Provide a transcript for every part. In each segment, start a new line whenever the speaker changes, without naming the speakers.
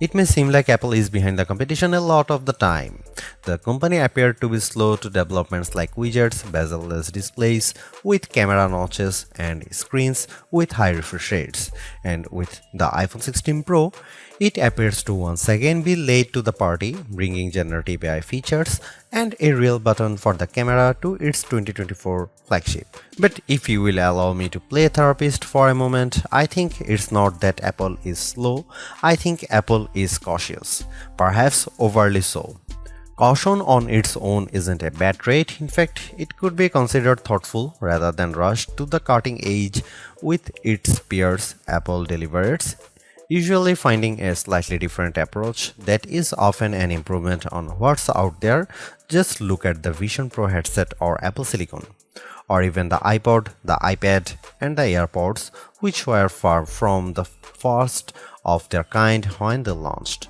It may seem like Apple is behind the competition a lot of the time. The company appeared to be slow to developments like widgets, bezel-less displays with camera notches and screens with high refresh rates. And with the iPhone 16 Pro, it appears to once again be late to the party, bringing generative AI features and a real button for the camera to its 2024 flagship. But if you will allow me to play therapist for a moment, I think it's not that Apple is slow, I think Apple is cautious, perhaps overly so. Caution on its own isn't a bad trait, in fact, it could be considered thoughtful rather than rushed to the cutting edge with its peers. Apple delivers, usually finding a slightly different approach that is often an improvement on what's out there. Just look at the Vision Pro headset or Apple Silicon, or even the iPod, the iPad, and the AirPods, which were far from the first of their kind when they launched.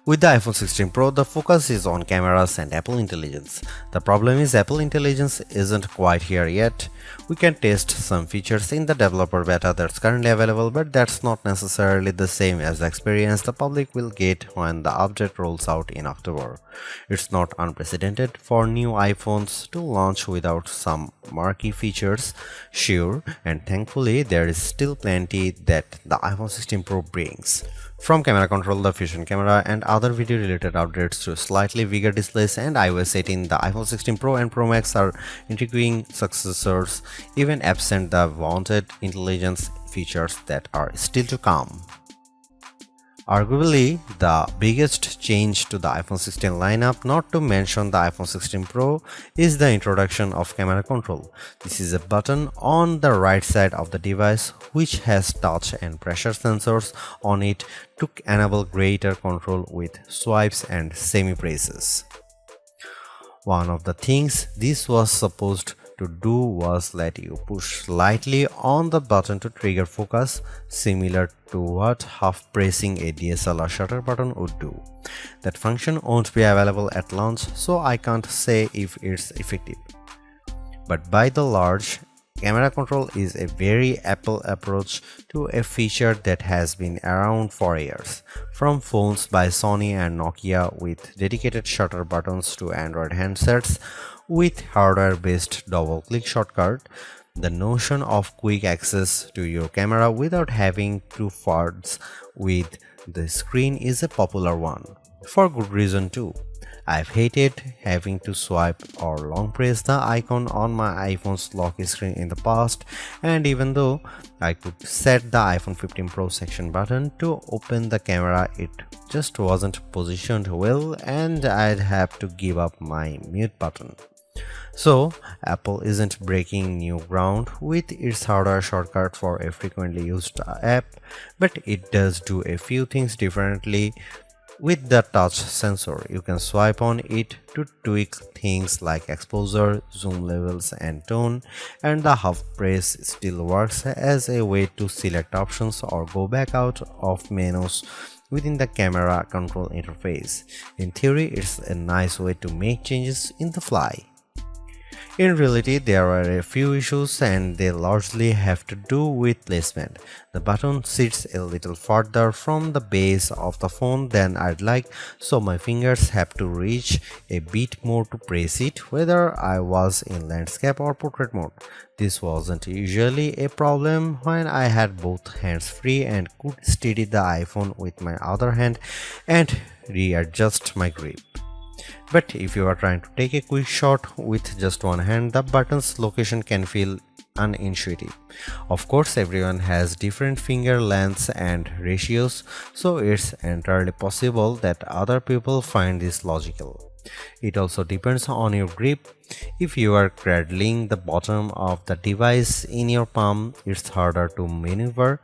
With the iPhone 16 Pro, the focus is on cameras and Apple Intelligence. The problem is Apple Intelligence isn't quite here yet. We can test some features in the developer beta that's currently available, but that's not necessarily the same as the experience the public will get when the update rolls out in October. It's not unprecedented for new iPhones to launch without some marquee features, sure, and thankfully there is still plenty that the iPhone 16 Pro brings. From camera control, the Fusion camera, and other video related updates to slightly bigger displays and iOS 18, the iPhone 16 Pro and Pro Max are intriguing successors, even absent the wanted intelligence features that are still to come. Arguably, the biggest change to the iPhone 16 lineup, not to mention the iPhone 16 Pro, is the introduction of camera control. This is a button on the right side of the device which has touch and pressure sensors on it to enable greater control with swipes and semi-presses. One of the things this was supposed to do was let you push slightly on the button to trigger focus, similar to what half pressing a DSLR shutter button would do. That function won't be available at launch, so I can't say if it's effective. But by the large, camera control is a very Apple approach to a feature that has been around for years. From phones by Sony and Nokia with dedicated shutter buttons to Android handsets with hardware-based double-click shortcut, the notion of quick access to your camera without having to fudge with the screen is a popular one. For good reason too. I've hated having to swipe or long press the icon on my iPhone's lock screen in the past, and even though I could set the iPhone 15 Pro section button to open the camera, it just wasn't positioned well and I'd have to give up my mute button. So, Apple isn't breaking new ground with its hardware shortcut for a frequently used app, but it does do a few things differently. With the touch sensor, you can swipe on it to tweak things like exposure, zoom levels, and tone, and the half press still works as a way to select options or go back out of menus within the camera control interface. In theory, it's a nice way to make changes in the fly. In reality, there are a few issues and they largely have to do with placement. The button sits a little further from the base of the phone than I'd like, so my fingers have to reach a bit more to press it, whether I was in landscape or portrait mode. This wasn't usually a problem when I had both hands free and could steady the iPhone with my other hand and readjust my grip. But if you are trying to take a quick shot with just one hand, the button's location can feel unintuitive. Of course, everyone has different finger lengths and ratios, so it's entirely possible that other people find this logical. It also depends on your grip. If you are cradling the bottom of the device in your palm, it's harder to maneuver.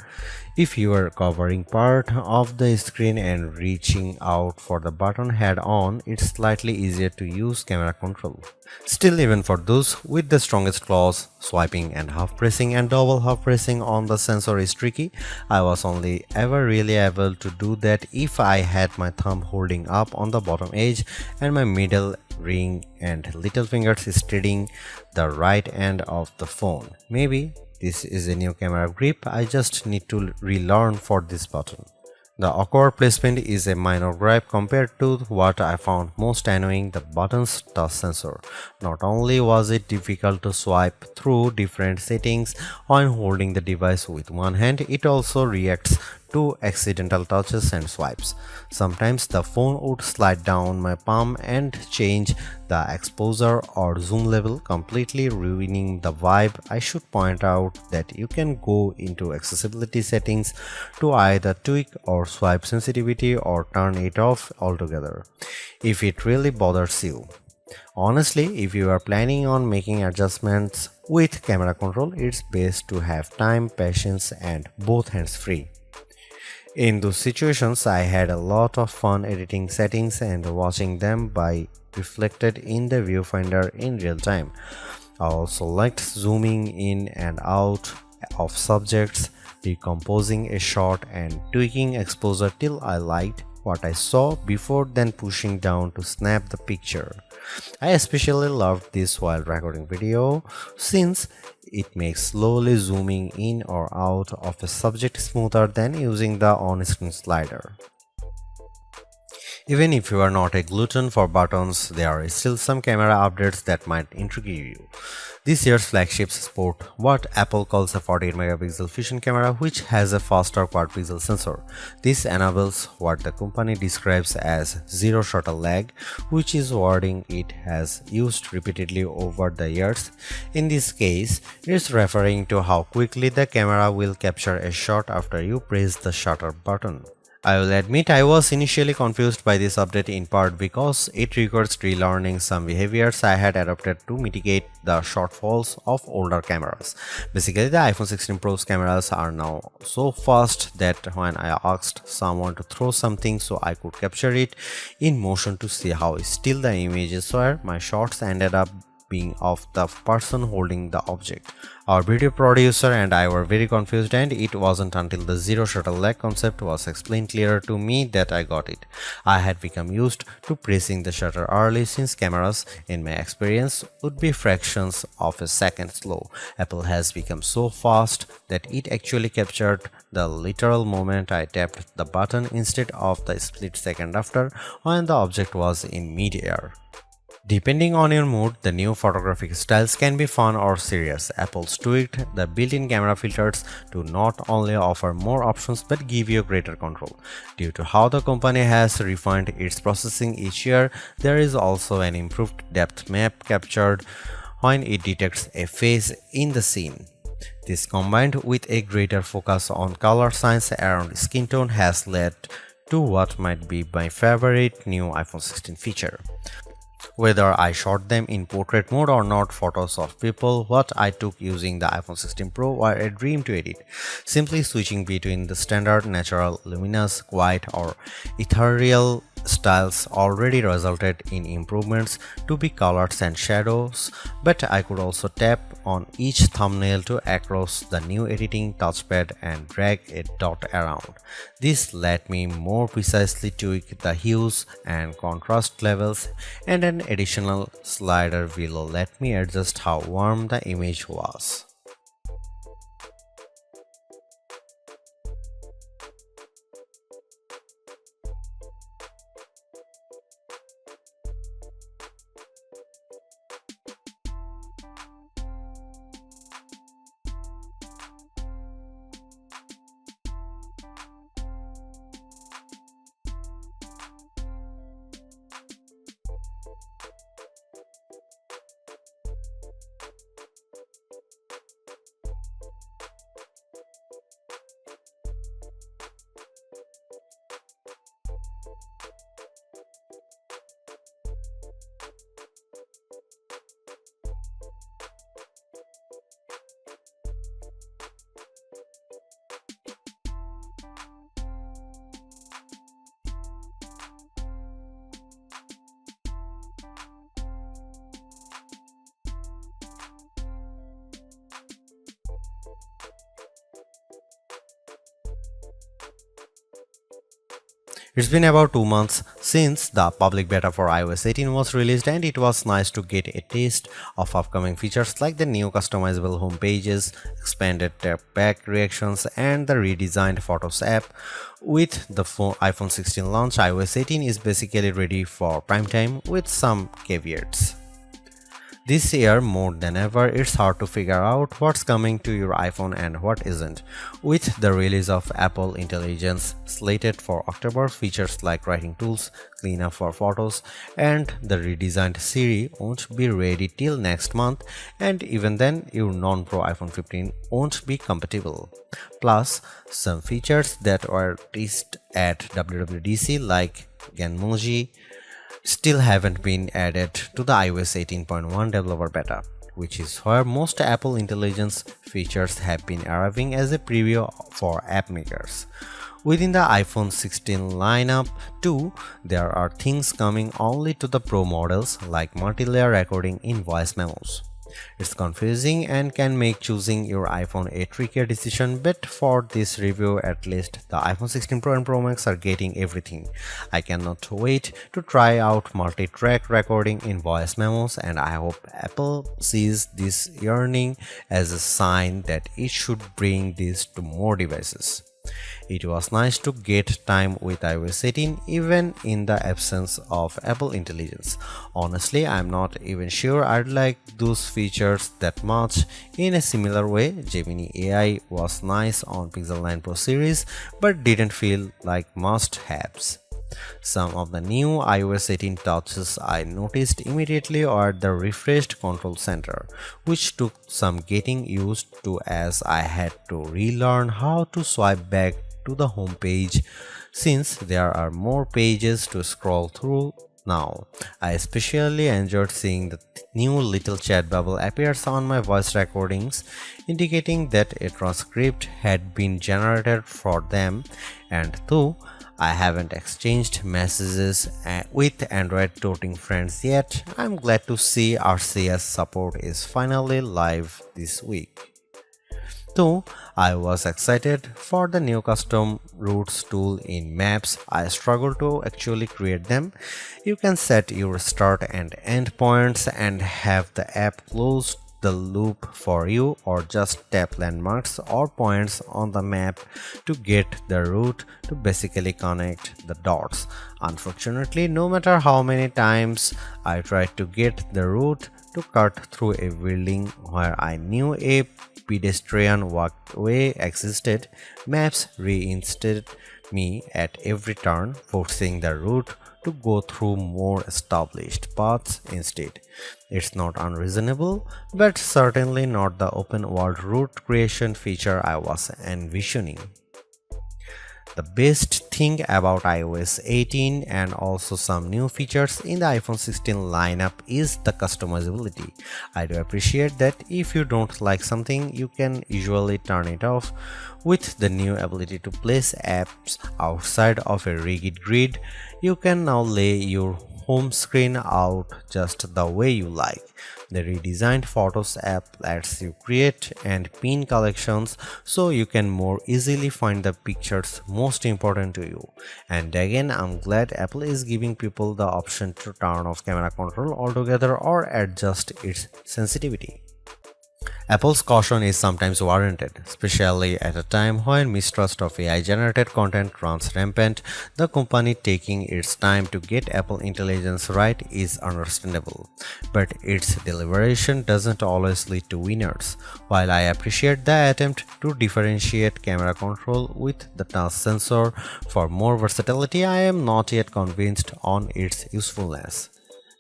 If you are covering part of the screen and reaching out for the button head on, it's slightly easier to use camera control. Still, even for those with the strongest claws, swiping and half pressing and double half pressing on the sensor is tricky. I was only ever really able to do that if I had my thumb holding up on the bottom edge and my middle ring and little fingers steadying the right end of the phone. Maybe this is a new camera grip I just need to relearn for this button. The awkward placement is a minor gripe compared to what I found most annoying, the button's touch sensor. Not only was it difficult to swipe through different settings when holding the device with one hand, it also reacts to accidental touches and swipes. Sometimes the phone would slide down my palm and change the exposure or zoom level, completely ruining the vibe. I should point out that you can go into accessibility settings to either tweak or swipe sensitivity or turn it off altogether if it really bothers you. Honestly, if you are planning on making adjustments with camera control, it's best to have time, patience, and both hands free. In those situations, I had a lot of fun editing settings and watching them by reflected in the viewfinder in real time. I also liked zooming in and out of subjects, decomposing a shot, and tweaking exposure till I liked what I saw before then pushing down to snap the picture. I especially loved this while recording video since it makes slowly zooming in or out of a subject smoother than using the on-screen slider. Even if you are not a glutton for buttons, there are still some camera updates that might intrigue you. This year's flagships sport what Apple calls a 48 megapixel fusion camera, which has a faster quad pixel sensor. This enables what the company describes as zero shutter lag, which is wording it has used repeatedly over the years. In this case, it's referring to how quickly the camera will capture a shot after you press the shutter button. I will admit I was initially confused by this update in part because it requires relearning some behaviors I had adopted to mitigate the shortfalls of older cameras. Basically, the iPhone 16 Pro's cameras are now so fast that when I asked someone to throw something so I could capture it in motion to see how still the images were, my shots ended up being of the person holding the object. Our video producer and I were very confused, and it wasn't until the zero shutter lag concept was explained clearer to me that I got it. I had become used to pressing the shutter early since cameras, in my experience, would be fractions of a second slow. Apple has become so fast that it actually captured the literal moment I tapped the button instead of the split second after when the object was in mid-air. Depending on your mood, the new photographic styles can be fun or serious. Apple's tweaked the built-in camera filters to not only offer more options but give you greater control. Due to how the company has refined its processing each year, there is also an improved depth map captured when it detects a face in the scene. This, combined with a greater focus on color science around skin tone, has led to what might be my favorite new iPhone 16 feature. Whether I shot them in portrait mode or not, photos of people what I took using the iPhone 16 Pro were a dream to edit. Simply switching between the standard, natural, luminous, quiet, or ethereal styles already resulted in improvements to be colors and shadows, but I could also tap on each thumbnail to across the new editing touchpad and drag a dot around. This let me more precisely tweak the hues and contrast levels, and an additional slider below let me adjust how warm the image was. It's been about 2 months since the public beta for iOS 18 was released, and it was nice to get a taste of upcoming features like the new customizable home pages, expanded tap-back reactions, and the redesigned Photos app. With the iPhone 16 launch, iOS 18 is basically ready for prime time with some caveats. This year, more than ever, it's hard to figure out what's coming to your iPhone and what isn't. With the release of Apple Intelligence slated for October, features like writing tools, cleanup for photos, and the redesigned Siri won't be ready till next month, and even then, your non-Pro iPhone 15 won't be compatible. Plus, some features that were teased at WWDC like Genmoji still haven't been added to the iOS 18.1 developer beta, which is where most Apple Intelligence features have been arriving as a preview for app makers. Within the iPhone 16 lineup too, there are things coming only to the Pro models like multi-layer recording in voice memos. It's confusing and can make choosing your iPhone a trickier decision, but for this review at least, the iPhone 16 Pro and Pro Max are getting everything. I cannot wait to try out multi-track recording in voice memos, and I hope Apple sees this yearning as a sign that it should bring this to more devices. It was nice to get time with iOS 18 even in the absence of Apple Intelligence. Honestly, I'm not even sure I'd like those features that much. In a similar way, Gemini AI was nice on Pixel 9 Pro series but didn't feel like must-haves. Some of the new iOS 18 touches I noticed immediately are the refreshed control center, which took some getting used to as I had to relearn how to swipe back to the home page since there are more pages to scroll through now. I especially enjoyed seeing the new little chat bubble appears on my voice recordings, indicating that a transcript had been generated for them, and though I haven't exchanged messages with Android toting friends yet, I'm glad to see RCS support is finally live this week. Though I was excited for the new custom routes tool in Maps, I struggle to actually create them. You can set your start and end points and have the app close the loop for you, or just tap landmarks or points on the map to get the route to basically connect the dots. Unfortunately, no matter how many times I tried to get the route to cut through a building where I knew a pedestrian walkway existed, Maps reinstated me at every turn, forcing the route to go through more established paths instead. It's not unreasonable, but certainly not the open world route creation feature I was envisioning. The best thing about iOS 18 and also some new features in the iPhone 16 lineup is the customizability. I do appreciate that if you don't like something, you can usually turn it off. With the new ability to place apps outside of a rigid grid, you can now lay your home screen out just the way you like. The redesigned Photos app lets you create and pin collections so you can more easily find the pictures most important to you. And again, I'm glad Apple is giving people the option to turn off camera control altogether or adjust its sensitivity. Apple's caution is sometimes warranted, especially at a time when mistrust of AI-generated content runs rampant. The company taking its time to get Apple Intelligence right is understandable, but its deliberation doesn't always lead to winners. While I appreciate the attempt to differentiate camera control with the touch sensor for more versatility, I am not yet convinced on its usefulness.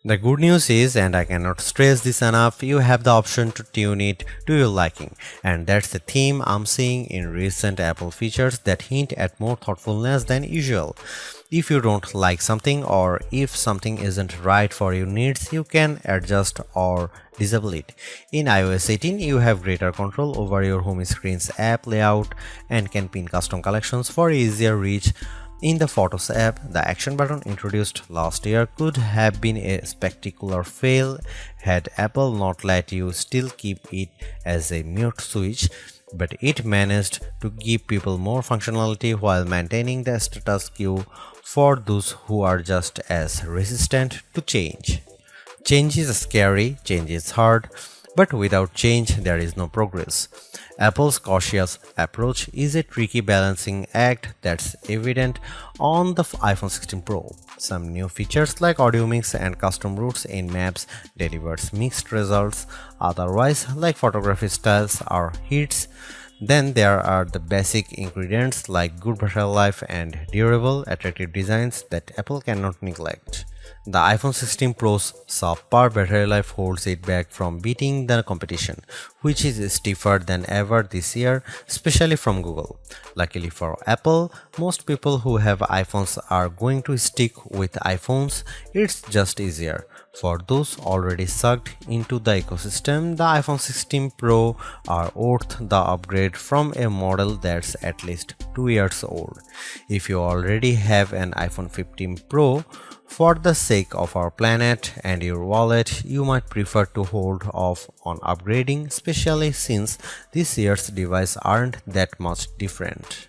The good news is, and I cannot stress this enough, you have the option to tune it to your liking, and that's the theme I'm seeing in recent Apple features that hint at more thoughtfulness than usual. If you don't like something or if something isn't right for your needs, you can adjust or disable it. In iOS 18, you have greater control over your home screen's app layout and can pin custom collections for easier reach. In the Photos app, the action button introduced last year could have been a spectacular fail had Apple not let you still keep it as a mute switch. but it managed to give people more functionality while maintaining the status quo for those who are just as resistant to change. Change is scary, change is hard, but without change there is no progress. Apple's cautious approach is a tricky balancing act that's evident on the iPhone 16 Pro. Some new features like audio mix and custom routes in maps delivers mixed results, otherwise like photography styles are hits. Then there are the basic ingredients like good battery life and durable, attractive designs that Apple cannot neglect. The iPhone 16 Pro's subpar battery life holds it back from beating the competition, which is stiffer than ever this year, especially from Google. Luckily for Apple, most people who have iPhones are going to stick with iPhones. It's just easier. For those already sucked into the ecosystem, the iPhone 16 Pro are worth the upgrade from a model that's at least 2 years old. If you already have an iPhone 15 Pro, for the sake of our planet and your wallet, you might prefer to hold off on upgrading, especially since this year's devices aren't that much different.